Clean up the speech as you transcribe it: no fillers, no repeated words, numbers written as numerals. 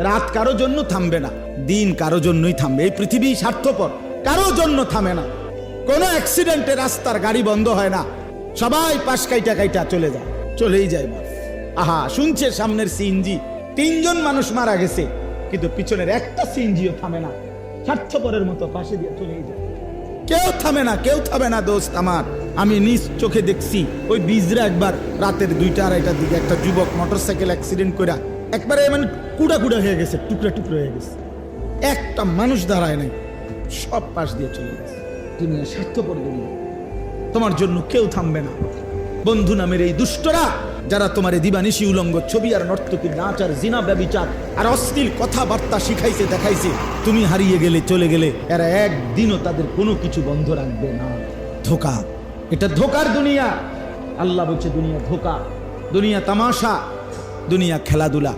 রাত কারো জন্য থামবে না, দিন কারো জন্যই থামবে। এই পৃথিবী স্বার্থপর, কারো জন্য থামে না। কোনো অ্যাক্সিডেন্টে রাস্তার গাড়ি বন্ধ হয় না, সবাই পাশ কাইটা কাইটা চলে যায়, চলেই যায়। আহা, শুনছে সামনের সিএনজি, 3 জন মানুষ মারা গেছে, কিন্তু পিছনের একটা সিএনজিও থামে না, স্বার্থপরের মতো পাশে দিয়ে চলেই যায়। কেউ থামে না, কেউ থামে না দোস্ত আমার। আমি নিজ চোখে দেখছি, ওই বিজরা একবার রাতের 2টা-2:30টার দিকে একটা যুবক মোটরসাইকেল অ্যাক্সিডেন্ট করে একবারে মানে কুড়া কুড়া হয়ে গেছে, টুকরা টুকরা হয়ে গেছে, একটা মানুষ দাঁড়ায় নাই, সব পাশ দিয়ে চলে গেছে। দুনিয়া স্বার্থপর দুনিয়া, তোমার জন্য কেউ থামবে না। বন্ধু নামের এই দুষ্টরা যারা তোমার দিবানিশি উলঙ্গ ছবি আর নর্তকী নাচ আর জিনা ব্যভিচার আর অশ্লীল কথাবার্তা শিখাইছে দেখাইছে, তুমি হারিয়ে গেলে, চলে গেলে, এরা একদিনও তাদের কোনো কিছু বন্ধ রাখবে না। ধোকা, এটা ধোকার দুনিয়া। আল্লাহ বলছে দুনিয়া ধোকা, দুনিয়া তামাশা, দুনিয়া খেলাধুলা।